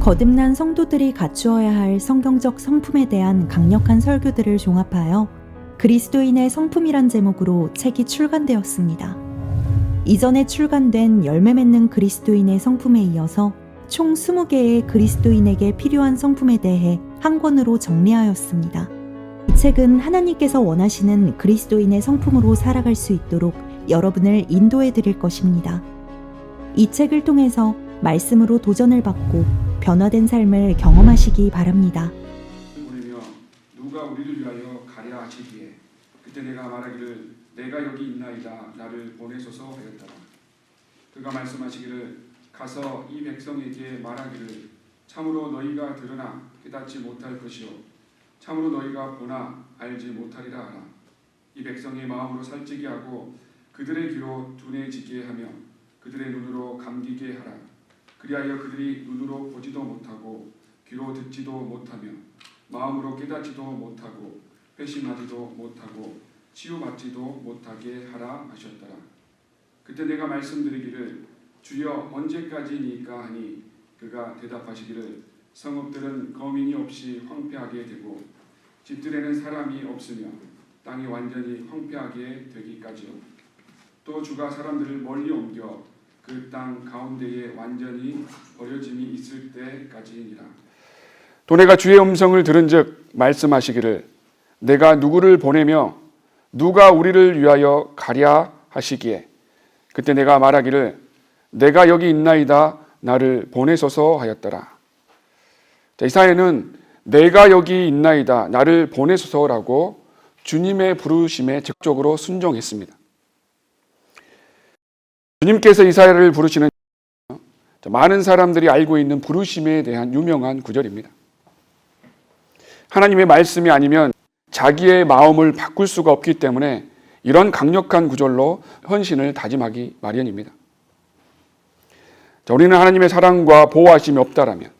거듭난 성도들이 갖추어야 할 성경적 성품에 대한 강력한 설교들을 종합하여 그리스도인의 성품이란 제목으로 책이 출간되었습니다. 이전에 출간된 열매 맺는 그리스도인의 성품에 이어서 총 20개의 그리스도인에게 필요한 성품에 대해 한 권으로 정리하였습니다. 이 책은 하나님께서 원하시는 그리스도인의 성품으로 살아갈 수 있도록 여러분을 인도해 드릴 것입니다. 이 책을 통해서 말씀으로 도전을 받고 변화된 삶을 경험하시기 바랍니다. 보내며 누가 우리를 위하여 가랴 하시기에 그때 내가 말하기를 내가 여기 있나이다 나를 보내소서 하였더라. 그가 말씀하시기를 가서 이 백성에게 말하기를 참으로 너희가 들으나 깨닫지 못할 것이요 참으로 너희가 보나 알지 못하리라 하라. 이 백성의 마음으로 살찌게 하고 그들의 귀로 둔해지게 하며 그들의 눈으로 감기게 하라. 그리하여 그들이 눈으로 보지도 못하고 귀로 듣지도 못하며 마음으로 깨닫지도 못하고 회심하지도 못하고 치유받지도 못하게 하라 하셨더라. 그때 내가 말씀드리기를 주여 언제까지니까 하니 그가 대답하시기를 성읍들은 거민이 없이 황폐하게 되고 집들에는 사람이 없으며 땅이 완전히 황폐하게 되기까지요. 또 주가 사람들을 멀리 옮겨 그 땅 가운데에 완전히 버려짐이 있을 때까지니라. 또 내가 주의 음성을 들은즉 말씀하시기를 내가 누구를 보내며 누가 우리를 위하여 가랴 하시기에 그때 내가 말하기를 내가 여기 있나이다 나를 보내소서 하였더라. 이사야는 내가 여기 있나이다 나를 보내소서라고 주님의 부르심에 적극적으로 순종했습니다. 주님께서 이사야를 부르시는 많은 사람들이 알고 있는 부르심에 대한 유명한 구절입니다. 하나님의 말씀이 아니면 자기의 마음을 바꿀 수가 없기 때문에 이런 강력한 구절로 헌신을 다짐하기 마련입니다. 우리는 하나님의 사랑과 보호하심이 없다라면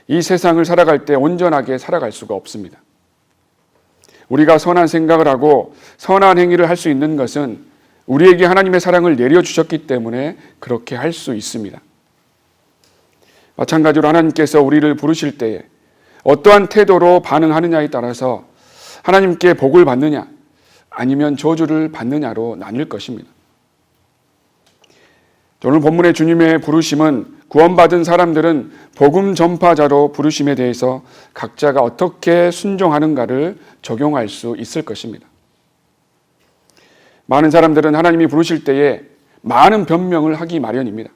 이 세상을 살아갈 때 온전하게 살아갈 수가 없습니다. 우리가 선한 생각을 하고 선한 행위를 할 수 있는 것은 우리에게 하나님의 사랑을 내려주셨기 때문에 그렇게 할 수 있습니다. 마찬가지로 하나님께서 우리를 부르실 때에 어떠한 태도로 반응하느냐에 따라서 하나님께 복을 받느냐 아니면 저주를 받느냐로 나뉠 것입니다. 오늘 본문의 주님의 부르심은 구원받은 사람들은 복음 전파자로 부르심에 대해서 각자가 어떻게 순종하는가를 적용할 수 있을 것입니다. 많은 사람들은 하나님이 부르실 때에 많은 변명을 하기 마련입니다.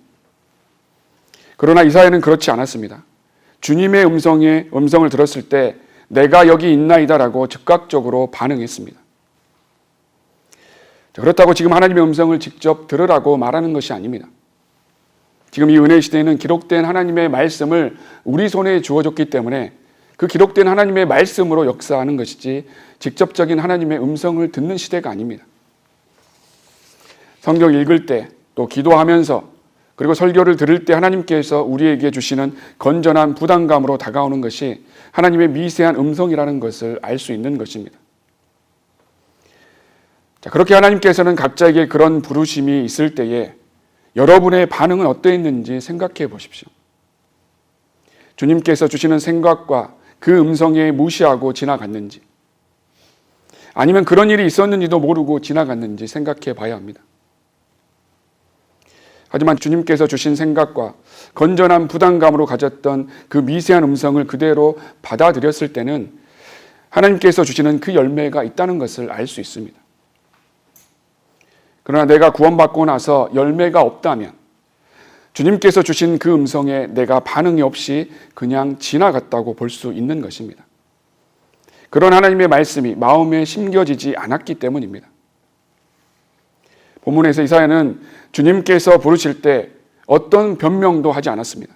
그러나 이사야는 그렇지 않았습니다. 주님의 음성을 들었을 때 내가 여기 있나이다라고 즉각적으로 반응했습니다. 그렇다고 지금 하나님의 음성을 직접 들으라고 말하는 것이 아닙니다. 지금 이 은혜 시대에는 기록된 하나님의 말씀을 우리 손에 주어졌기 때문에 그 기록된 하나님의 말씀으로 역사하는 것이지 직접적인 하나님의 음성을 듣는 시대가 아닙니다. 성경 읽을 때 또 기도하면서 그리고 설교를 들을 때 하나님께서 우리에게 주시는 건전한 부담감으로 다가오는 것이 하나님의 미세한 음성이라는 것을 알 수 있는 것입니다. 그렇게 하나님께서는 각자에게 그런 부르심이 있을 때에 여러분의 반응은 어떠했는지 생각해 보십시오. 주님께서 주시는 생각과 그 음성에 무시하고 지나갔는지 아니면 그런 일이 있었는지도 모르고 지나갔는지 생각해 봐야 합니다. 하지만 주님께서 주신 생각과 건전한 부담감으로 가졌던 그 미세한 음성을 그대로 받아들였을 때는 하나님께서 주시는 그 열매가 있다는 것을 알 수 있습니다. 그러나 내가 구원받고 나서 열매가 없다면 주님께서 주신 그 음성에 내가 반응이 없이 그냥 지나갔다고 볼 수 있는 것입니다. 그런 하나님의 말씀이 마음에 심겨지지 않았기 때문입니다. 본문에서 이사야는 주님께서 부르실 때 어떤 변명도 하지 않았습니다.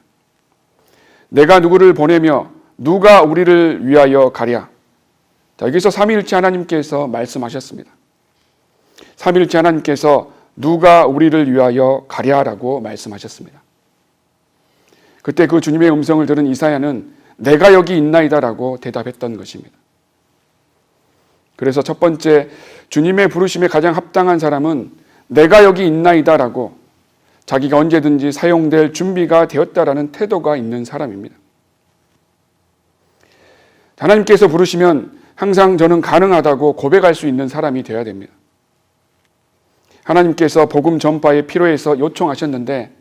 내가 누구를 보내며 누가 우리를 위하여 가랴. 여기서 삼위일체 하나님께서 말씀하셨습니다. 삼위일체 하나님께서 누가 우리를 위하여 가랴라고 말씀하셨습니다. 그때 그 주님의 음성을 들은 이사야는 내가 여기 있나이다라고 대답했던 것입니다. 그래서 첫 번째 주님의 부르심에 가장 합당한 사람은 내가 여기 있나이다라고 자기가 언제든지 사용될 준비가 되었다라는 태도가 있는 사람입니다. 하나님께서 부르시면 항상 저는 가능하다고 고백할 수 있는 사람이 되어야 됩니다. 하나님께서 복음 전파에 필요해서 요청하셨는데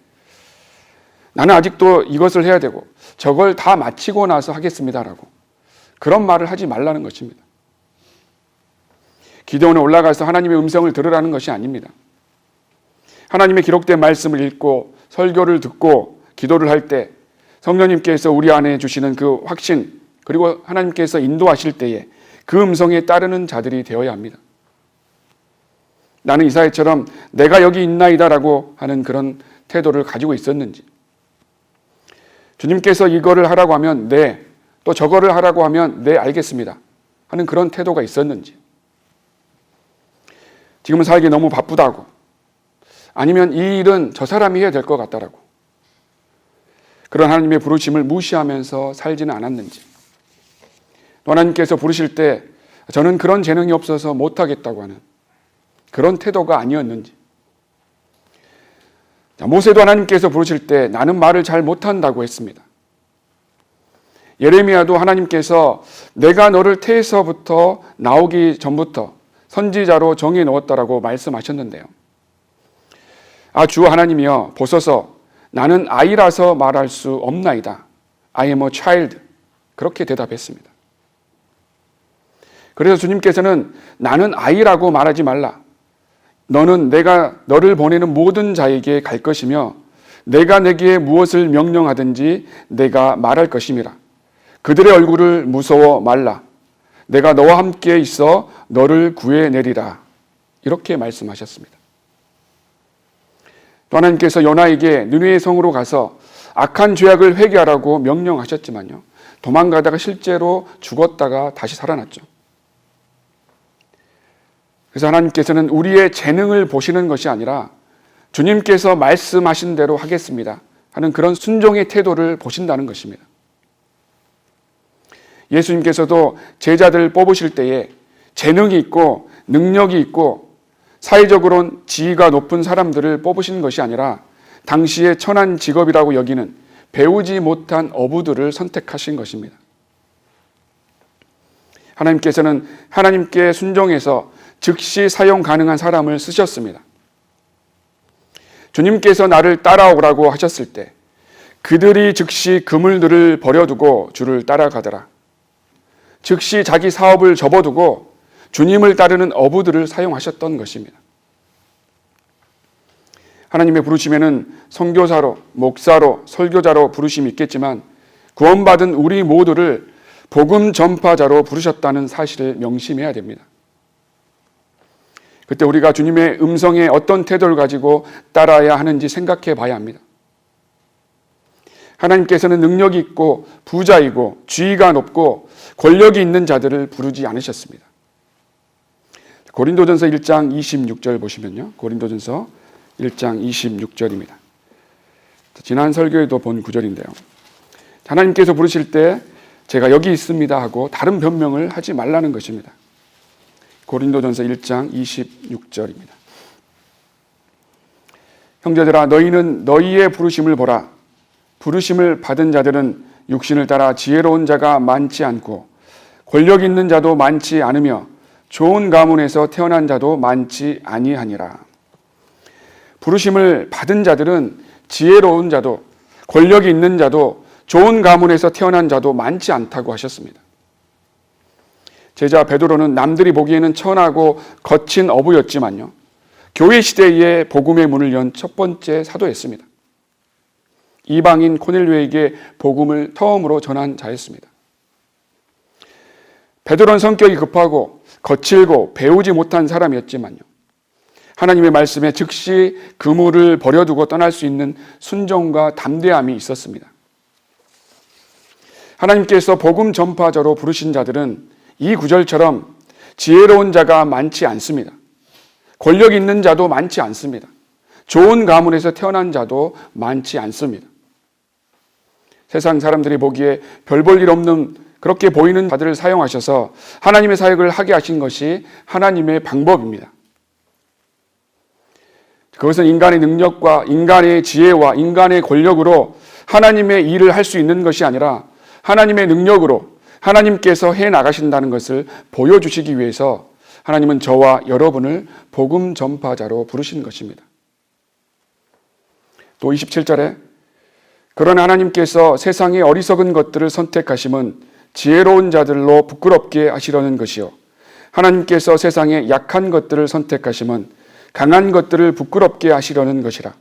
나는 아직도 이것을 해야 되고 저걸 다 마치고 나서 하겠습니다라고 그런 말을 하지 말라는 것입니다. 기도원에 올라가서 하나님의 음성을 들으라는 것이 아닙니다. 하나님의 기록된 말씀을 읽고 설교를 듣고 기도를 할 때 성령님께서 우리 안에 주시는 그 확신 그리고 하나님께서 인도하실 때에 그 음성에 따르는 자들이 되어야 합니다. 나는 이사야처럼 내가 여기 있나이다라고 하는 그런 태도를 가지고 있었는지, 주님께서 이거를 하라고 하면 네, 또 저거를 하라고 하면 네, 알겠습니다 하는 그런 태도가 있었는지, 지금은 살기 너무 바쁘다고, 아니면 이 일은 저 사람이 해야 될 것 같다라고 그런 하나님의 부르심을 무시하면서 살지는 않았는지, 또 하나님께서 부르실 때 저는 그런 재능이 없어서 못하겠다고 하는 그런 태도가 아니었는지, 모세도 하나님께서 부르실 때 나는 말을 잘 못한다고 했습니다. 예레미야도 하나님께서 내가 너를 태에서부터 나오기 전부터 선지자로 정해 놓았다라고 말씀하셨는데요. 주 하나님이여 보소서 나는 아이라서 말할 수 없나이다. I am a child. 그렇게 대답했습니다. 그래서 주님께서는 나는 아이라고 말하지 말라. 너는 내가 너를 보내는 모든 자에게 갈 것이며 내가 내게 무엇을 명령하든지 내가 말할 것임이라. 그들의 얼굴을 무서워 말라. 내가 너와 함께 있어 너를 구해내리라. 이렇게 말씀하셨습니다. 또 하나님께서 요나에게 느느웨 성으로 가서 악한 죄악을 회개하라고 명령하셨지만요, 도망가다가 실제로 죽었다가 다시 살아났죠. 그래서 하나님께서는 우리의 재능을 보시는 것이 아니라 주님께서 말씀하신 대로 하겠습니다 하는 그런 순종의 태도를 보신다는 것입니다. 예수님께서도 제자들을 뽑으실 때에 재능이 있고 능력이 있고 사회적으로는 지위가 높은 사람들을 뽑으신 것이 아니라 당시의 천한 직업이라고 여기는 배우지 못한 어부들을 선택하신 것입니다. 하나님께서는 하나님께 순종해서 즉시 사용 가능한 사람을 쓰셨습니다. 주님께서 나를 따라오라고 하셨을 때 그들이 즉시 그물들을 버려두고 주를 따라가더라. 즉시 자기 사업을 접어두고 주님을 따르는 어부들을 사용하셨던 것입니다. 하나님의 부르심에는 선교사로, 목사로, 설교자로 부르심이 있겠지만 구원받은 우리 모두를 복음 전파자로 부르셨다는 사실을 명심해야 됩니다. 그때 우리가 주님의 음성에 어떤 태도를 가지고 따라야 하는지 생각해 봐야 합니다. 하나님께서는 능력이 있고 부자이고 지위가 높고 권력이 있는 자들을 부르지 않으셨습니다. 고린도전서 1장 26절 보시면요. 고린도전서 1장 26절입니다. 지난 설교에도 본 구절인데요. 하나님께서 부르실 때 제가 여기 있습니다 하고 다른 변명을 하지 말라는 것입니다. 고린도전서 1장 26절입니다. 형제들아 너희는 너희의 부르심을 보라. 부르심을 받은 자들은 육신을 따라 지혜로운 자가 많지 않고 권력 있는 자도 많지 않으며 좋은 가문에서 태어난 자도 많지 아니하니라. 부르심을 받은 자들은 지혜로운 자도 권력이 있는 자도 좋은 가문에서 태어난 자도 많지 않다고 하셨습니다. 제자 베드로는 남들이 보기에는 천하고 거친 어부였지만요, 교회 시대에 복음의 문을 연 첫 번째 사도였습니다. 이방인 코넬료에게 복음을 처음으로 전한 자였습니다. 베드로는 성격이 급하고 거칠고 배우지 못한 사람이었지만요, 하나님의 말씀에 즉시 그물을 버려두고 떠날 수 있는 순종과 담대함이 있었습니다. 하나님께서 복음 전파자로 부르신 자들은 이 구절처럼 지혜로운 자가 많지 않습니다. 권력 있는 자도 많지 않습니다. 좋은 가문에서 태어난 자도 많지 않습니다. 세상 사람들이 보기에 별 볼 일 없는 그렇게 보이는 자들을 사용하셔서 하나님의 사역을 하게 하신 것이 하나님의 방법입니다. 그것은 인간의 능력과 인간의 지혜와 인간의 권력으로 하나님의 일을 할 수 있는 것이 아니라 하나님의 능력으로 하나님께서 해 나가신다는 것을 보여주시기 위해서 하나님은 저와 여러분을 복음 전파자로 부르신 것입니다. 또 27절에 그러나 하나님께서 세상의 어리석은 것들을 선택하심은 지혜로운 자들로 부끄럽게 하시려는 것이요 하나님께서 세상의 약한 것들을 선택하심은 강한 것들을 부끄럽게 하시려는 것이라.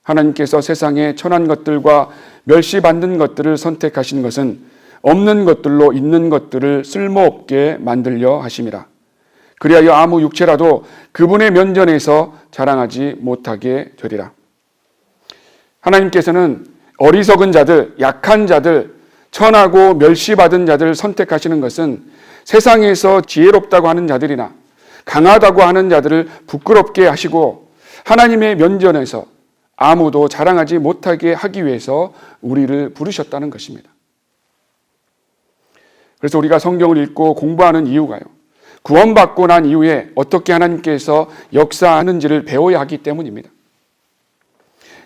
하나님께서 세상의 천한 것들과 멸시받는 것들을 선택하신 것은 없는 것들로 있는 것들을 쓸모없게 만들려 하심이라. 그리하여 아무 육체라도 그분의 면전에서 자랑하지 못하게 되리라. 하나님께서는 어리석은 자들, 약한 자들, 천하고 멸시받은 자들을 선택하시는 것은 세상에서 지혜롭다고 하는 자들이나 강하다고 하는 자들을 부끄럽게 하시고 하나님의 면전에서 아무도 자랑하지 못하게 하기 위해서 우리를 부르셨다는 것입니다. 그래서 우리가 성경을 읽고 공부하는 이유가요. 구원받고 난 이후에 어떻게 하나님께서 역사하는지를 배워야 하기 때문입니다.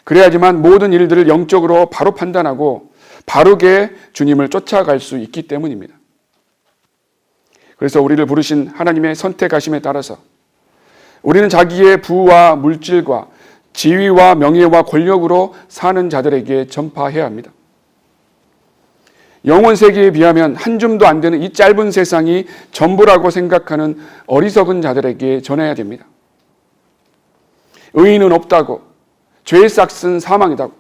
그래야지만 모든 일들을 영적으로 바로 판단하고 바르게 주님을 쫓아갈 수 있기 때문입니다. 그래서 우리를 부르신 하나님의 선택하심에 따라서 우리는 자기의 부와 물질과 지위와 명예와 권력으로 사는 자들에게 전파해야 합니다. 영혼 세계에 비하면 한 줌도 안 되는 이 짧은 세상이 전부라고 생각하는 어리석은 자들에게 전해야 됩니다. 의인은 없다고, 죄의 싹은 사망이다고,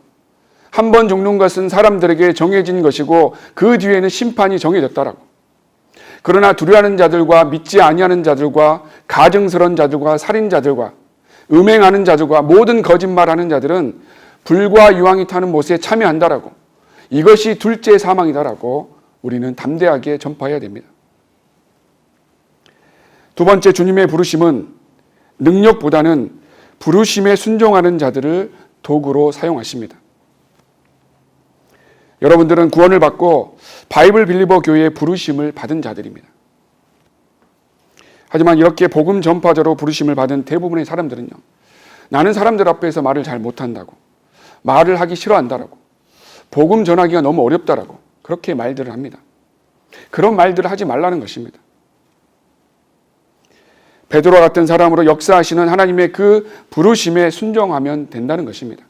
한 번 죽는 것은 사람들에게 정해진 것이고 그 뒤에는 심판이 정해졌다라고. 그러나 두려워하는 자들과 믿지 아니하는 자들과 가증스러운 자들과 살인자들과 음행하는 자들과 모든 거짓말하는 자들은 불과 유황이 타는 못에 참여한다라고. 이것이 둘째 사망이다라고 우리는 담대하게 전파해야 됩니다. 두 번째, 주님의 부르심은 능력보다는 부르심에 순종하는 자들을 도구로 사용하십니다. 여러분들은 구원을 받고 바이블 빌리버 교회의 부르심을 받은 자들입니다. 하지만 이렇게 복음 전파자로 부르심을 받은 대부분의 사람들은요, 나는 사람들 앞에서 말을 잘 못한다고, 말을 하기 싫어한다라고, 복음 전하기가 너무 어렵다라고 그렇게 말들을 합니다. 그런 말들을 하지 말라는 것입니다. 베드로 같은 사람으로 역사하시는 하나님의 그 부르심에 순종하면 된다는 것입니다.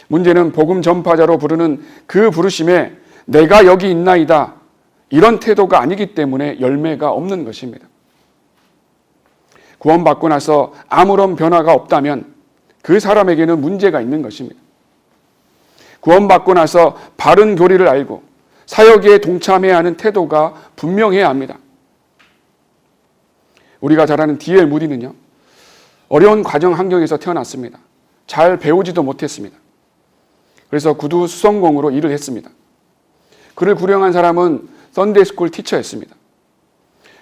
문제는 복음 전파자로 부르는 그 부르심에 내가 여기 있나이다 이런 태도가 아니기 때문에 열매가 없는 것입니다. 구원받고 나서 아무런 변화가 없다면 그 사람에게는 문제가 있는 것입니다. 구원받고 나서 바른 교리를 알고 사역에 동참해야 하는 태도가 분명해야 합니다. 우리가 잘 아는 D.L. 무디는요, 어려운 가정 환경에서 태어났습니다. 잘 배우지도 못했습니다. 그래서 구두 수성공으로 일을 했습니다. 그를 구령한 사람은 썬데이 스쿨 티처였습니다.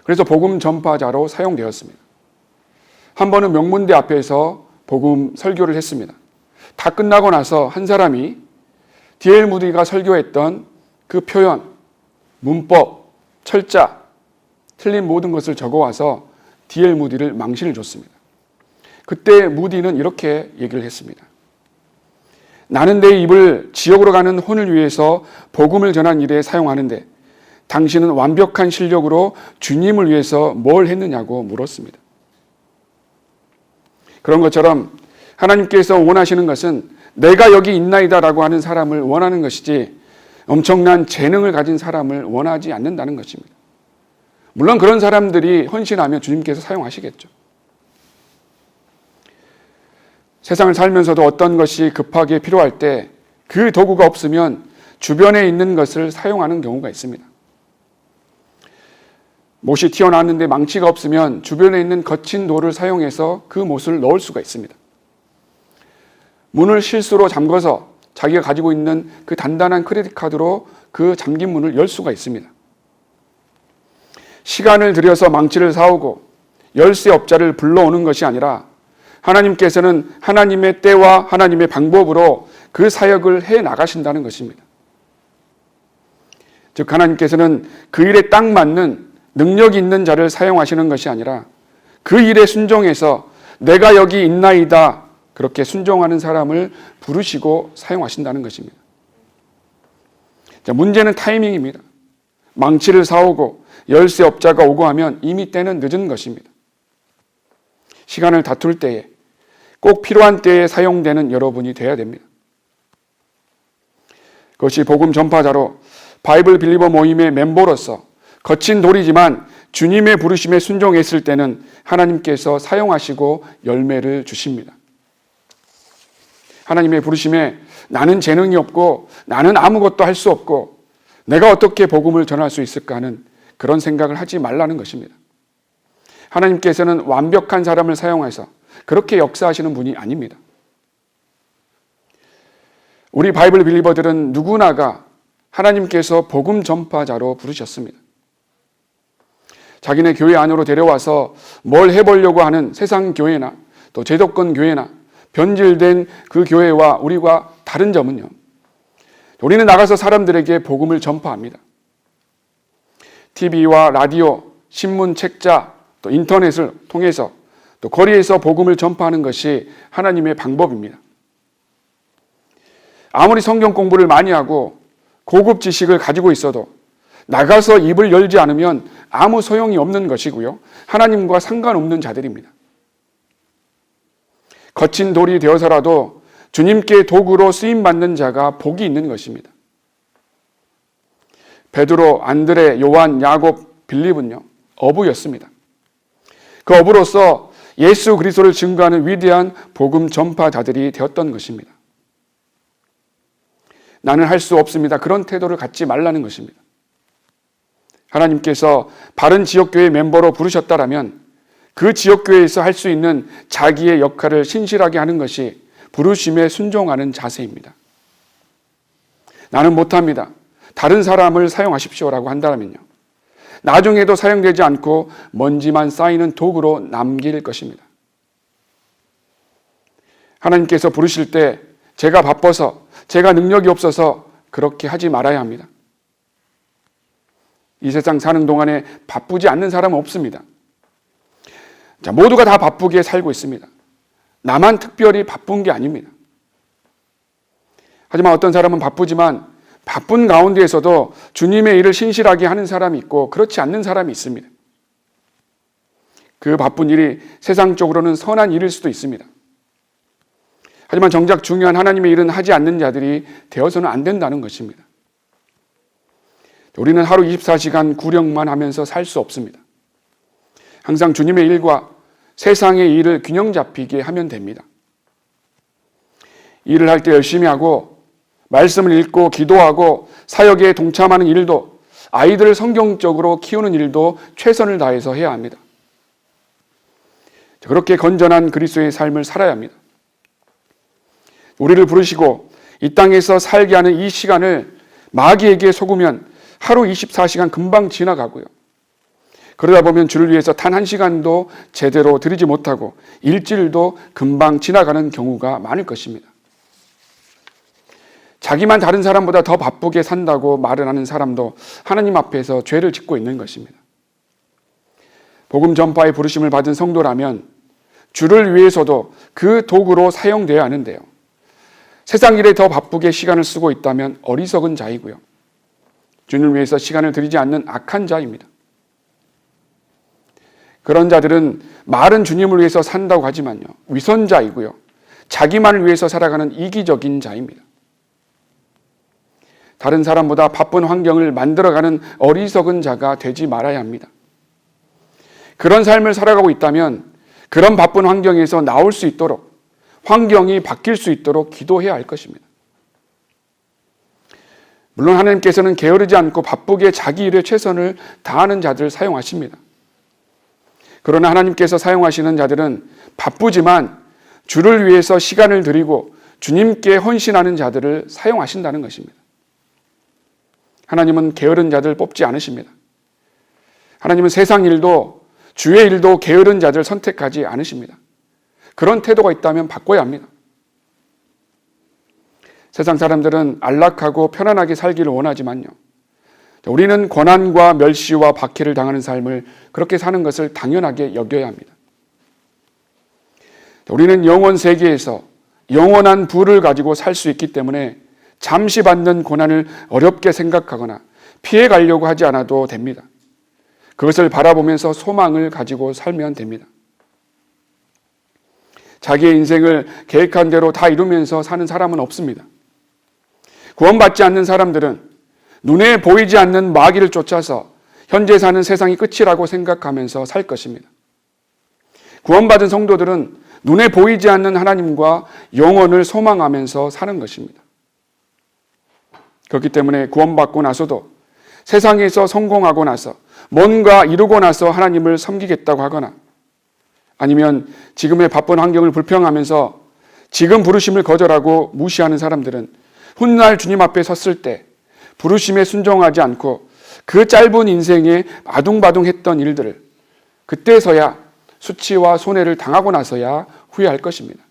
그래서 복음 전파자로 사용되었습니다. 한 번은 명문대 앞에서 복음 설교를 했습니다. 다 끝나고 나서 한 사람이 D.L. 무디가 설교했던 그 표현, 문법, 철자, 틀린 모든 것을 적어와서 D.L. 무디를 망신을 줬습니다. 그때 무디는 이렇게 얘기를 했습니다. 나는 내 입을 지옥으로 가는 혼을 위해서 복음을 전한 일에 사용하는데 당신은 완벽한 실력으로 주님을 위해서 뭘 했느냐고 물었습니다. 그런 것처럼 하나님께서 원하시는 것은 내가 여기 있나이다라고 하는 사람을 원하는 것이지 엄청난 재능을 가진 사람을 원하지 않는다는 것입니다. 물론 그런 사람들이 헌신하면 주님께서 사용하시겠죠. 세상을 살면서도 어떤 것이 급하게 필요할 때 그 도구가 없으면 주변에 있는 것을 사용하는 경우가 있습니다. 못이 튀어나왔는데 망치가 없으면 주변에 있는 거친 돌을 사용해서 그 못을 넣을 수가 있습니다. 문을 실수로 잠궈서 자기가 가지고 있는 그 단단한 크레딧 카드로 그 잠긴 문을 열 수가 있습니다. 시간을 들여서 망치를 사오고 열쇠업자를 불러오는 것이 아니라 하나님께서는 하나님의 때와 하나님의 방법으로 그 사역을 해 나가신다는 것입니다. 즉 하나님께서는 그 일에 딱 맞는 능력이 있는 자를 사용하시는 것이 아니라 그 일에 순종해서 내가 여기 있나이다 그렇게 순종하는 사람을 부르시고 사용하신다는 것입니다. 자, 문제는 타이밍입니다. 망치를 사오고 열쇠업자가 오고 하면 이미 때는 늦은 것입니다. 시간을 다툴 때에 꼭 필요한 때에 사용되는 여러분이 되어야 됩니다. 그것이 복음 전파자로 바이블 빌리버 모임의 멤버로서 거친 돌이지만 주님의 부르심에 순종했을 때는 하나님께서 사용하시고 열매를 주십니다. 하나님의 부르심에 나는 재능이 없고 나는 아무것도 할 수 없고 내가 어떻게 복음을 전할 수 있을까 하는 그런 생각을 하지 말라는 것입니다. 하나님께서는 완벽한 사람을 사용해서 그렇게 역사하시는 분이 아닙니다. 우리 바이블 빌리버들은 누구나가 하나님께서 복음 전파자로 부르셨습니다. 자기네 교회 안으로 데려와서 뭘 해보려고 하는 세상 교회나 또 제도권 교회나 변질된 그 교회와 우리가 다른 점은요, 우리는 나가서 사람들에게 복음을 전파합니다. TV와 라디오, 신문, 책자, 또 인터넷을 통해서 또 거리에서 복음을 전파하는 것이 하나님의 방법입니다. 아무리 성경 공부를 많이 하고 고급 지식을 가지고 있어도 나가서 입을 열지 않으면 아무 소용이 없는 것이고요. 하나님과 상관없는 자들입니다. 거친 돌이 되어서라도 주님께 도구로 쓰임받는 자가 복이 있는 것입니다. 베드로, 안드레, 요한, 야곱, 빌립은요, 어부였습니다. 그 어부로서 예수 그리스도를 증거하는 위대한 복음 전파자들이 되었던 것입니다. 나는 할 수 없습니다. 그런 태도를 갖지 말라는 것입니다. 하나님께서 바른 지역교회 멤버로 부르셨다라면 그 지역교회에서 할 수 있는 자기의 역할을 신실하게 하는 것이 부르심에 순종하는 자세입니다. 나는 못합니다. 다른 사람을 사용하십시오라고 한다면요, 나중에도 사용되지 않고 먼지만 쌓이는 도구로 남길 것입니다. 하나님께서 부르실 때 제가 바빠서, 제가 능력이 없어서 그렇게 하지 말아야 합니다. 이 세상 사는 동안에 바쁘지 않는 사람은 없습니다. 자, 모두가 다 바쁘게 살고 있습니다. 나만 특별히 바쁜 게 아닙니다. 하지만 어떤 사람은 바쁘지만 바쁜 가운데에서도 주님의 일을 신실하게 하는 사람이 있고 그렇지 않는 사람이 있습니다. 그 바쁜 일이 세상적으로는 선한 일일 수도 있습니다. 하지만 정작 중요한 하나님의 일은 하지 않는 자들이 되어서는 안 된다는 것입니다. 우리는 하루 24시간 구령만 하면서 살 수 없습니다. 항상 주님의 일과 세상의 일을 균형 잡히게 하면 됩니다. 일을 할 때 열심히 하고 말씀을 읽고 기도하고 사역에 동참하는 일도, 아이들을 성경적으로 키우는 일도 최선을 다해서 해야 합니다. 그렇게 건전한 그리스도의 삶을 살아야 합니다. 우리를 부르시고 이 땅에서 살게 하는 이 시간을 마귀에게 속으면 하루 24시간 금방 지나가고요. 그러다 보면 주를 위해서 단 한 시간도 제대로 드리지 못하고 일주일도 금방 지나가는 경우가 많을 것입니다. 자기만 다른 사람보다 더 바쁘게 산다고 말을 하는 사람도 하나님 앞에서 죄를 짓고 있는 것입니다. 복음 전파의 부르심을 받은 성도라면 주를 위해서도 그 도구로 사용되어야 하는데요, 세상 일에 더 바쁘게 시간을 쓰고 있다면 어리석은 자이고요, 주님을 위해서 시간을 들이지 않는 악한 자입니다. 그런 자들은 말은 주님을 위해서 산다고 하지만요, 위선자이고요, 자기만을 위해서 살아가는 이기적인 자입니다. 다른 사람보다 바쁜 환경을 만들어가는 어리석은 자가 되지 말아야 합니다. 그런 삶을 살아가고 있다면 그런 바쁜 환경에서 나올 수 있도록, 환경이 바뀔 수 있도록 기도해야 할 것입니다. 물론 하나님께서는 게으르지 않고 바쁘게 자기 일에 최선을 다하는 자들을 사용하십니다. 그러나 하나님께서 사용하시는 자들은 바쁘지만 주를 위해서 시간을 들이고 주님께 헌신하는 자들을 사용하신다는 것입니다. 하나님은 게으른 자들 뽑지 않으십니다. 하나님은 세상 일도 주의 일도 게으른 자들 선택하지 않으십니다. 그런 태도가 있다면 바꿔야 합니다. 세상 사람들은 안락하고 편안하게 살기를 원하지만요, 우리는 고난과 멸시와 박해를 당하는 삶을 그렇게 사는 것을 당연하게 여겨야 합니다. 우리는 영원 세계에서 영원한 부를 가지고 살 수 있기 때문에 잠시 받는 고난을 어렵게 생각하거나 피해 가려고 하지 않아도 됩니다. 그것을 바라보면서 소망을 가지고 살면 됩니다. 자기의 인생을 계획한 대로 다 이루면서 사는 사람은 없습니다. 구원받지 않는 사람들은 눈에 보이지 않는 마귀를 쫓아서 현재 사는 세상이 끝이라고 생각하면서 살 것입니다. 구원받은 성도들은 눈에 보이지 않는 하나님과 영원을 소망하면서 사는 것입니다. 그렇기 때문에 구원받고 나서도 세상에서 성공하고 나서 뭔가 이루고 나서 하나님을 섬기겠다고 하거나 아니면 지금의 바쁜 환경을 불평하면서 지금 부르심을 거절하고 무시하는 사람들은 훗날 주님 앞에 섰을 때 부르심에 순종하지 않고 그 짧은 인생에 아둥바둥했던 일들을 그때서야 수치와 손해를 당하고 나서야 후회할 것입니다.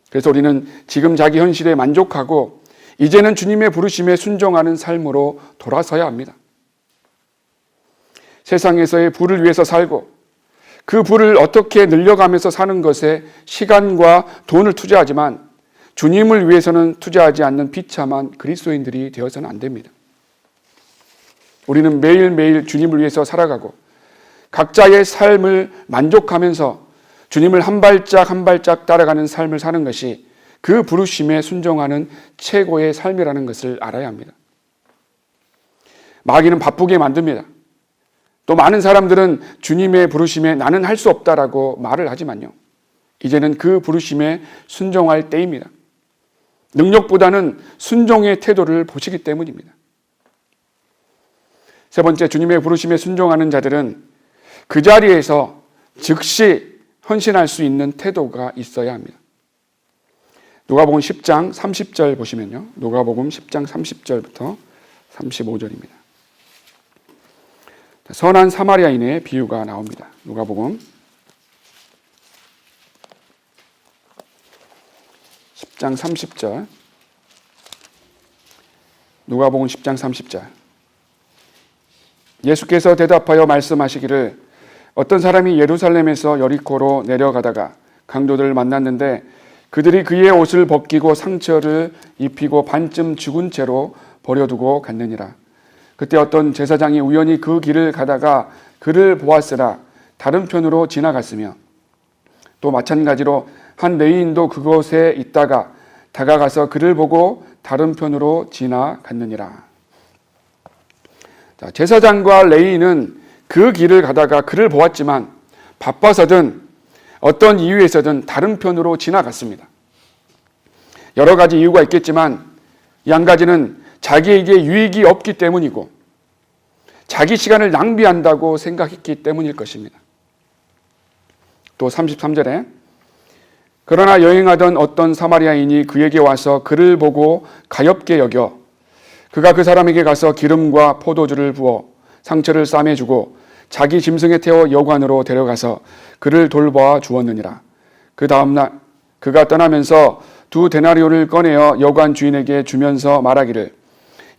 그래서 우리는 지금 자기 현실에 만족하고 이제는 주님의 부르심에 순종하는 삶으로 돌아서야 합니다. 세상에서의 부를 위해서 살고 그 부를 어떻게 늘려가면서 사는 것에 시간과 돈을 투자하지만 주님을 위해서는 투자하지 않는 비참한 그리스도인들이 되어서는 안 됩니다. 우리는 매일매일 주님을 위해서 살아가고 각자의 삶을 만족하면서 주님을 한 발짝 한 발짝 따라가는 삶을 사는 것이 그 부르심에 순종하는 최고의 삶이라는 것을 알아야 합니다. 마귀는 바쁘게 만듭니다. 또 많은 사람들은 주님의 부르심에 나는 할 수 없다라고 말을 하지만요. 이제는 그 부르심에 순종할 때입니다. 능력보다는 순종의 태도를 보시기 때문입니다. 세 번째, 주님의 부르심에 순종하는 자들은 그 자리에서 즉시 헌신할 수 있는 태도가 있어야 합니다. 누가복음 10장 30절 보시면요. 누가복음 10장 30절부터 35절입니다. 선한 사마리아인의 비유가 나옵니다. 누가복음 10장 30절. 누가복음 10장 30절. 예수께서 대답하여 말씀하시기를 어떤 사람이 예루살렘에서 여리고로 내려가다가 강도들을 만났는데 그들이 그의 옷을 벗기고 상처를 입히고 반쯤 죽은 채로 버려두고 갔느니라. 그때 어떤 제사장이 우연히 그 길을 가다가 그를 보았으나 다른 편으로 지나갔으며 또 마찬가지로 한 레위인도 그곳에 있다가 다가가서 그를 보고 다른 편으로 지나갔느니라. 자, 제사장과 레위인은 그 길을 가다가 그를 보았지만 바빠서든 어떤 이유에서든 다른 편으로 지나갔습니다. 여러 가지 이유가 있겠지만 이 한 가지는 자기에게 유익이 없기 때문이고 자기 시간을 낭비한다고 생각했기 때문일 것입니다. 또 33절에 그러나 여행하던 어떤 사마리아인이 그에게 와서 그를 보고 가엾게 여겨 그가 그 사람에게 가서 기름과 포도주를 부어 상처를 싸매주고 자기 짐승에 태워 여관으로 데려가서 그를 돌보아 주었느니라. 그 다음날 그가 떠나면서 2 데나리온을 꺼내어 여관 주인에게 주면서 말하기를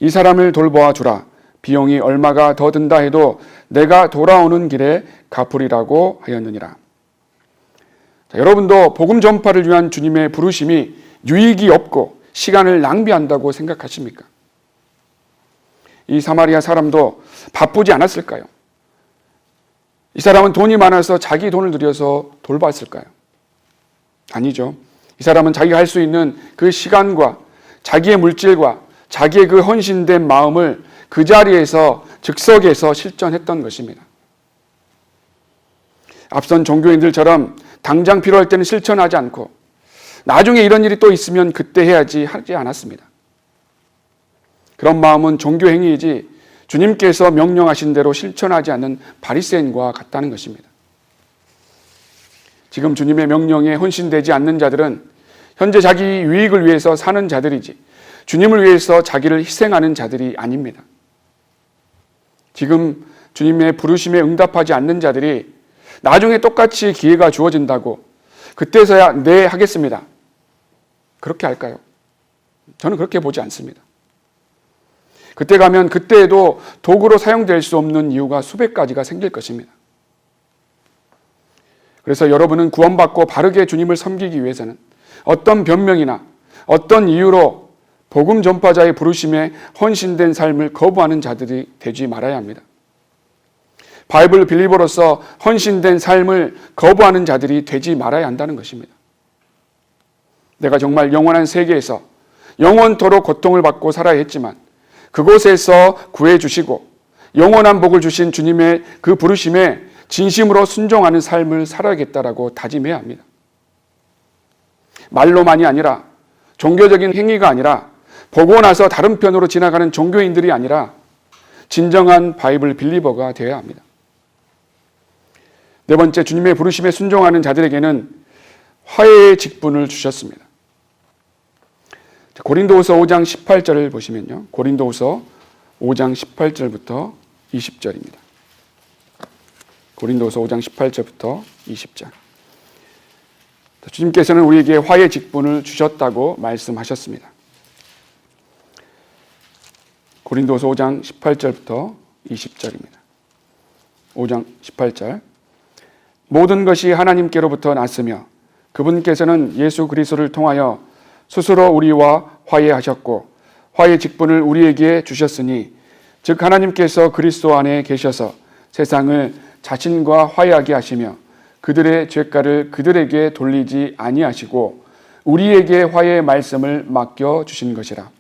이 사람을 돌보아 주라. 비용이 얼마가 더 든다 해도 내가 돌아오는 길에 갚으리라고 하였느니라. 자, 여러분도 복음 전파를 위한 주님의 부르심이 유익이 없고 시간을 낭비한다고 생각하십니까? 이 사마리아 사람도 바쁘지 않았을까요? 이 사람은 돈이 많아서 자기 돈을 들여서 돌봤을까요? 아니죠. 이 사람은 자기가 할 수 있는 그 시간과 자기의 물질과 자기의 그 헌신된 마음을 그 자리에서 즉석에서 실천했던 것입니다. 앞선 종교인들처럼 당장 필요할 때는 실천하지 않고 나중에 이런 일이 또 있으면 그때 해야지 하지 않았습니다. 그런 마음은 종교 행위이지 주님께서 명령하신 대로 실천하지 않는 바리새인과 같다는 것입니다. 지금 주님의 명령에 헌신되지 않는 자들은 현재 자기 유익을 위해서 사는 자들이지 주님을 위해서 자기를 희생하는 자들이 아닙니다. 지금 주님의 부르심에 응답하지 않는 자들이 나중에 똑같이 기회가 주어진다고 그때서야 네 하겠습니다. 그렇게 할까요? 저는 그렇게 보지 않습니다. 그때 가면 그때에도 도구로 사용될 수 없는 이유가 수백 가지가 생길 것입니다. 그래서 여러분은 구원받고 바르게 주님을 섬기기 위해서는 어떤 변명이나 어떤 이유로 복음 전파자의 부르심에 헌신된 삶을 거부하는 자들이 되지 말아야 합니다. 바이블 빌리버로서 헌신된 삶을 거부하는 자들이 되지 말아야 한다는 것입니다. 내가 정말 영원한 세계에서 영원토록 고통을 받고 살아야 했지만 그곳에서 구해주시고 영원한 복을 주신 주님의 그 부르심에 진심으로 순종하는 삶을 살아야겠다라고 다짐해야 합니다. 말로만이 아니라 종교적인 행위가 아니라 보고 나서 다른 편으로 지나가는 종교인들이 아니라 진정한 바이블 빌리버가 되어야 합니다. 네 번째, 주님의 부르심에 순종하는 자들에게는 화해의 직분을 주셨습니다. 고린도후서 5장 18절을 보시면요. 고린도후서 5장 18절부터 20절입니다. 고린도후서 5장 18절부터 20절. 주님께서는 우리에게 화해의 직분을 주셨다고 말씀하셨습니다. 고린도후서 5장 18절부터 20절입니다. 5장 18절. 모든 것이 하나님께로부터 났으며 그분께서는 예수 그리스도를 통하여 스스로 우리와 화해하셨고 화해 직분을 우리에게 주셨으니 즉 하나님께서 그리스도 안에 계셔서 세상을 자신과 화해하게 하시며 그들의 죄가를 그들에게 돌리지 아니하시고 우리에게 화해의 말씀을 맡겨 주신 것이라.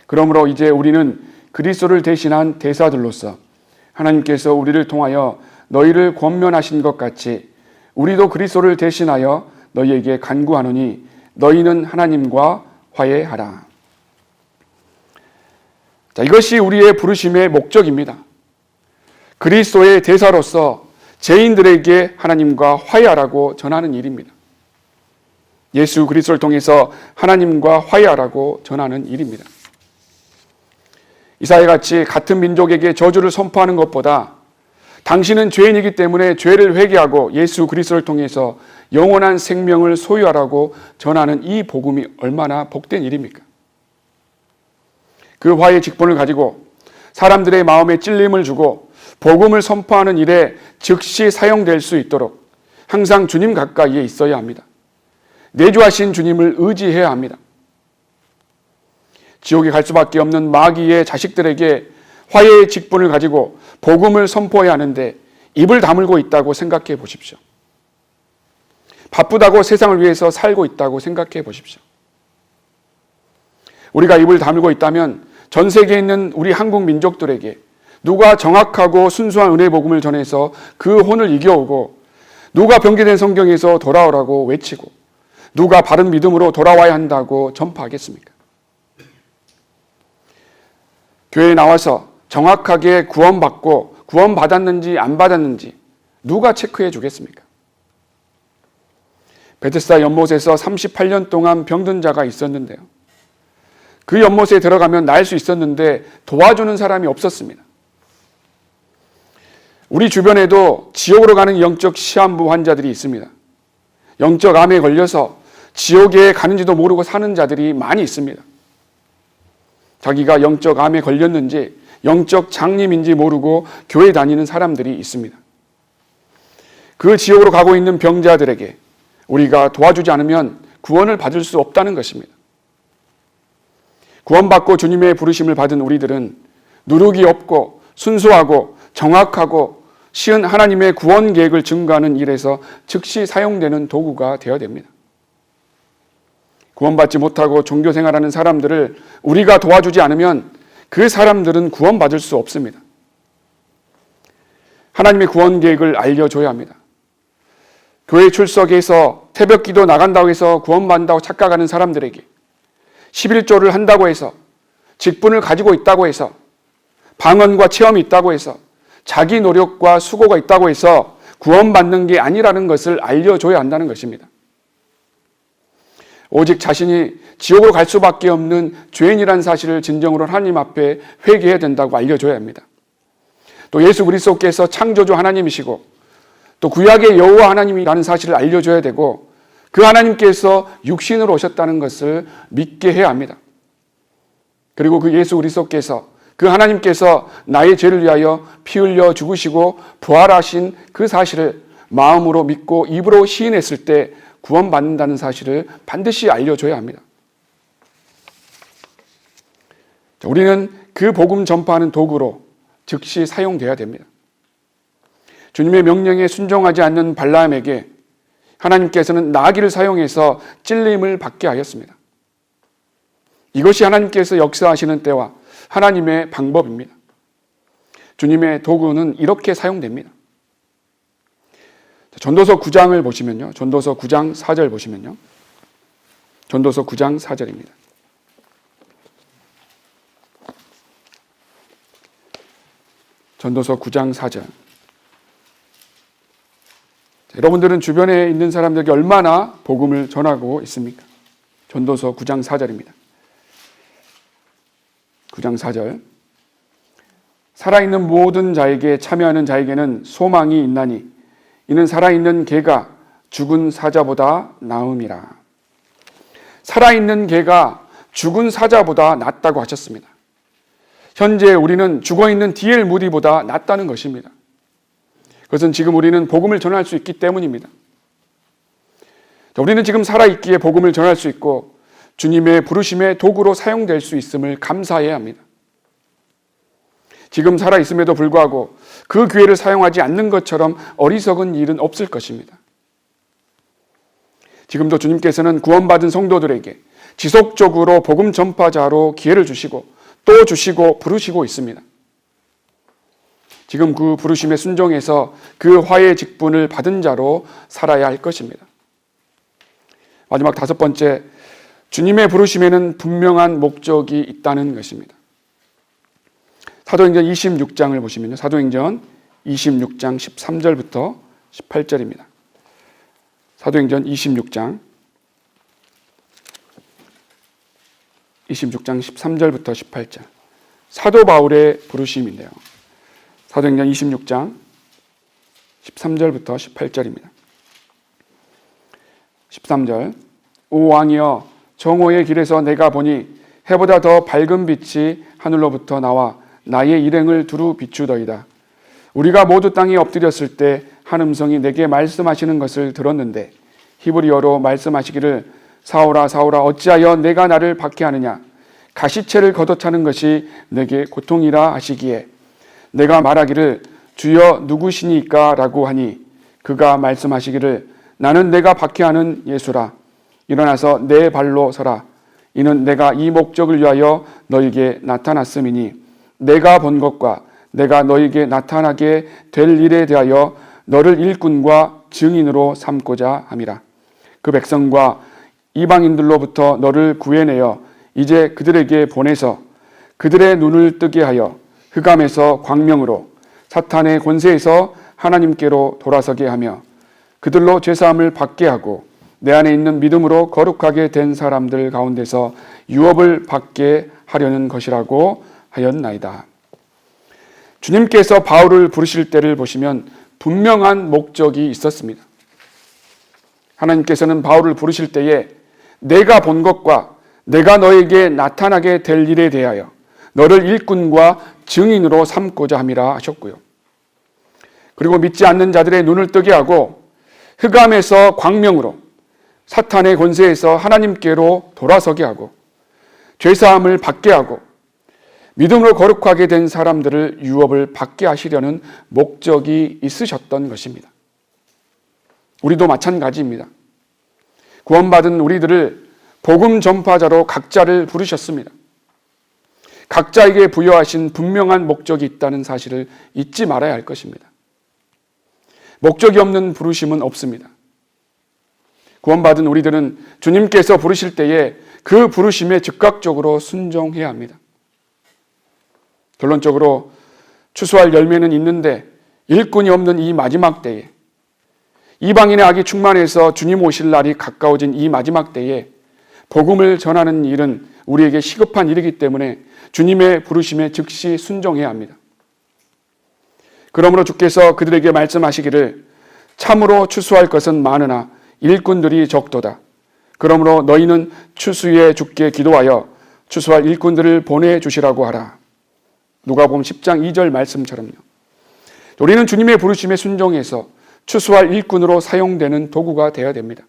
그러므로 이제 우리는 그리스도를 대신한 대사들로서 하나님께서 우리를 통하여 너희를 권면하신 것 같이 우리도 그리스도를 대신하여 너희에게 간구하노니 너희는 하나님과 화해하라. 자, 이것이 우리의 부르심의 목적입니다. 그리스도의 대사로서 죄인들에게 하나님과 화해하라고 전하는 일입니다. 예수 그리스도를 통해서 하나님과 화해하라고 전하는 일입니다. 이사야 같이 같은 민족에게 저주를 선포하는 것보다 당신은 죄인이기 때문에 죄를 회개하고 예수 그리스도를 통해서 영원한 생명을 소유하라고 전하는 이 복음이 얼마나 복된 일입니까? 그 화해의 직분을 가지고 사람들의 마음에 찔림을 주고 복음을 선포하는 일에 즉시 사용될 수 있도록 항상 주님 가까이에 있어야 합니다. 내주하신 주님을 의지해야 합니다. 지옥에 갈 수밖에 없는 마귀의 자식들에게 화해의 직분을 가지고 복음을 선포해야 하는데 입을 다물고 있다고 생각해 보십시오. 바쁘다고 세상을 위해서 살고 있다고 생각해 보십시오. 우리가 입을 다물고 있다면 전 세계에 있는 우리 한국 민족들에게 누가 정확하고 순수한 은혜의 복음을 전해서 그 혼을 이겨오고 누가 변개된 성경에서 돌아오라고 외치고 누가 바른 믿음으로 돌아와야 한다고 전파하겠습니까? 교회에 나와서 정확하게 구원받고 구원받았는지 안 받았는지 누가 체크해 주겠습니까? 베데스다 연못에서 38년 동안 병든 자가 있었는데요. 그 연못에 들어가면 날 수 있었는데 도와주는 사람이 없었습니다. 우리 주변에도 지옥으로 가는 영적 시한부 환자들이 있습니다. 영적 암에 걸려서 지옥에 가는지도 모르고 사는 자들이 많이 있습니다. 자기가 영적 암에 걸렸는지 영적 장님인지 모르고 교회 다니는 사람들이 있습니다. 그 지옥으로 가고 있는 병자들에게 우리가 도와주지 않으면 구원을 받을 수 없다는 것입니다. 구원받고 주님의 부르심을 받은 우리들은 누룩이 없고 순수하고 정확하고 시은 하나님의 구원 계획을 증거하는 일에서 즉시 사용되는 도구가 되어야 됩니다. 구원받지 못하고 종교생활하는 사람들을 우리가 도와주지 않으면 그 사람들은 구원받을 수 없습니다. 하나님의 구원 계획을 알려줘야 합니다. 교회 출석해서 새벽기도 나간다고 해서 구원받는다고 착각하는 사람들에게 11조를 한다고 해서 직분을 가지고 있다고 해서 방언과 체험이 있다고 해서 자기 노력과 수고가 있다고 해서 구원받는 게 아니라는 것을 알려줘야 한다는 것입니다. 오직 자신이 지옥으로 갈 수밖에 없는 죄인이라는 사실을 진정으로 하나님 앞에 회개해야 된다고 알려줘야 합니다. 또 예수 그리스도께서 창조주 하나님이시고 또 구약의 여호와 하나님이라는 사실을 알려줘야 되고 그 하나님께서 육신으로 오셨다는 것을 믿게 해야 합니다. 그리고 그 예수 그리스도께서 그 하나님께서 나의 죄를 위하여 피 흘려 죽으시고 부활하신 그 사실을 마음으로 믿고 입으로 시인했을 때 구원받는다는 사실을 반드시 알려줘야 합니다. 우리는 그 복음 전파하는 도구로 즉시 사용돼야 됩니다. 주님의 명령에 순종하지 않는 발람에게 하나님께서는 나귀를 사용해서 찔림을 받게 하였습니다. 이것이 하나님께서 역사하시는 때와 하나님의 방법입니다. 주님의 도구는 이렇게 사용됩니다. 전도서 9장을 보시면요. 전도서 9장 4절 보시면요. 전도서 9장 4절입니다. 전도서 9장 4절. 여러분들은 주변에 있는 사람들에게 얼마나 복음을 전하고 있습니까? 전도서 9장 4절입니다. 9장 4절. 살아있는 모든 자에게 참여하는 자에게는 소망이 있나니 이는 살아있는 개가 죽은 사자보다 나음이라. 살아있는 개가 죽은 사자보다 낫다고 하셨습니다. 현재 우리는 죽어있는 D.L. 무디보다 낫다는 것입니다. 그것은 지금 우리는 복음을 전할 수 있기 때문입니다. 우리는 지금 살아있기에 복음을 전할 수 있고 주님의 부르심의 도구로 사용될 수 있음을 감사해야 합니다. 지금 살아있음에도 불구하고 그 기회를 사용하지 않는 것처럼 어리석은 일은 없을 것입니다. 지금도 주님께서는 구원받은 성도들에게 지속적으로 복음 전파자로 기회를 주시고 또 주시고 부르시고 있습니다. 지금 그 부르심에 순종해서 그 화의 직분을 받은 자로 살아야 할 것입니다. 마지막 5번째, 주님의 부르심에는 분명한 목적이 있다는 것입니다. 사도행전 26장을 보시면요. 사도행전 26장 13절부터 18절입니다. 사도행전 26장 13절부터 18절. 사도 바울의 부르심인데요. 사도행전 26장 13절부터 18절입니다. 13절. 오 왕이여, 정오의 길에서 내가 보니 해보다 더 밝은 빛이 하늘로부터 나와 나의 일행을 두루 비추더이다. 우리가 모두 땅에 엎드렸을 때 한 음성이 내게 말씀하시는 것을 들었는데 히브리어로 말씀하시기를 사울아 사울아 어찌하여 내가 나를 박해하느냐. 가시체를 걷어차는 것이 내게 고통이라 하시기에 내가 말하기를 주여 누구시니까 라고 하니 그가 말씀하시기를 나는 내가 박해하는 예수라. 일어나서 내 발로 서라. 이는 내가 이 목적을 위하여 너에게 나타났음이니 내가 본 것과 내가 너에게 나타나게 될 일에 대하여 너를 일꾼과 증인으로 삼고자 함이라. 그 백성과 이방인들로부터 너를 구해내어 이제 그들에게 보내서 그들의 눈을 뜨게 하여 흑암에서 광명으로 사탄의 권세에서 하나님께로 돌아서게 하며 그들로 죄사함을 받게 하고 내 안에 있는 믿음으로 거룩하게 된 사람들 가운데서 유업을 받게 하려는 것이라고 하였나이다. 주님께서 바울을 부르실 때를 보시면 분명한 목적이 있었습니다. 하나님께서는 바울을 부르실 때에 내가 본 것과 내가 너에게 나타나게 될 일에 대하여 너를 일꾼과 증인으로 삼고자 함이라 하셨고요. 그리고 믿지 않는 자들의 눈을 뜨게 하고 흑암에서 광명으로 사탄의 권세에서 하나님께로 돌아서게 하고 죄사함을 받게 하고 믿음으로 거룩하게 된 사람들을 유업을 받게 하시려는 목적이 있으셨던 것입니다. 우리도 마찬가지입니다. 구원받은 우리들을 복음 전파자로 각자를 부르셨습니다. 각자에게 부여하신 분명한 목적이 있다는 사실을 잊지 말아야 할 것입니다. 목적이 없는 부르심은 없습니다. 구원받은 우리들은 주님께서 부르실 때에 그 부르심에 즉각적으로 순종해야 합니다. 결론적으로 추수할 열매는 있는데 일꾼이 없는 이 마지막 때에 이방인의 악이 충만해서 주님 오실 날이 가까워진 이 마지막 때에 복음을 전하는 일은 우리에게 시급한 일이기 때문에 주님의 부르심에 즉시 순종해야 합니다. 그러므로 주께서 그들에게 말씀하시기를 참으로 추수할 것은 많으나 일꾼들이 적도다. 그러므로 너희는 추수에 주께 기도하여 추수할 일꾼들을 보내주시라고 하라. 누가복음 10장 2절 말씀처럼요. 우리는 주님의 부르심에 순종해서 추수할 일꾼으로 사용되는 도구가 되어야 됩니다.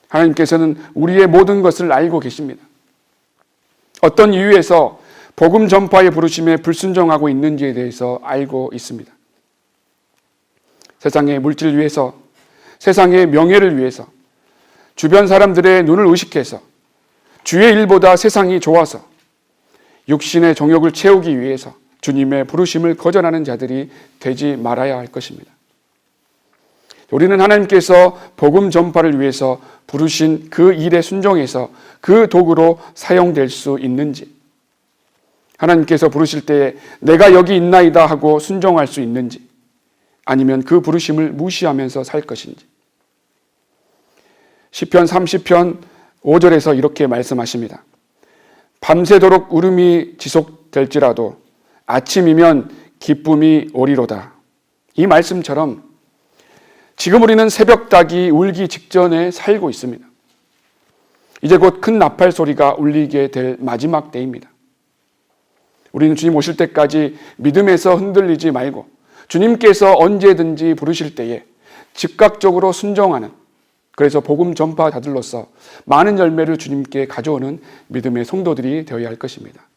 하나님께서는 우리의 모든 것을 알고 계십니다. 어떤 이유에서 복음 전파의 부르심에 불순종하고 있는지에 대해서 알고 있습니다. 세상의 물질을 위해서, 세상의 명예를 위해서, 주변 사람들의 눈을 의식해서, 주의 일보다 세상이 좋아서, 육신의 정욕을 채우기 위해서 주님의 부르심을 거절하는 자들이 되지 말아야 할 것입니다. 우리는 하나님께서 복음 전파를 위해서 부르신 그 일에 순종해서 그 도구로 사용될 수 있는지, 하나님께서 부르실 때에 내가 여기 있나이다 하고 순종할 수 있는지, 아니면 그 부르심을 무시하면서 살 것인지. 시편 30편 5절에서 이렇게 말씀하십니다. 밤새도록 울음이 지속될지라도 아침이면 기쁨이 오리로다. 이 말씀처럼 지금 우리는 새벽닭이 울기 직전에 살고 있습니다. 이제 곧 큰 나팔 소리가 울리게 될 마지막 때입니다. 우리는 주님 오실 때까지 믿음에서 흔들리지 말고 주님께서 언제든지 부르실 때에 즉각적으로 순종하는, 그래서 복음 전파자들로서 많은 열매를 주님께 가져오는 믿음의 성도들이 되어야 할 것입니다.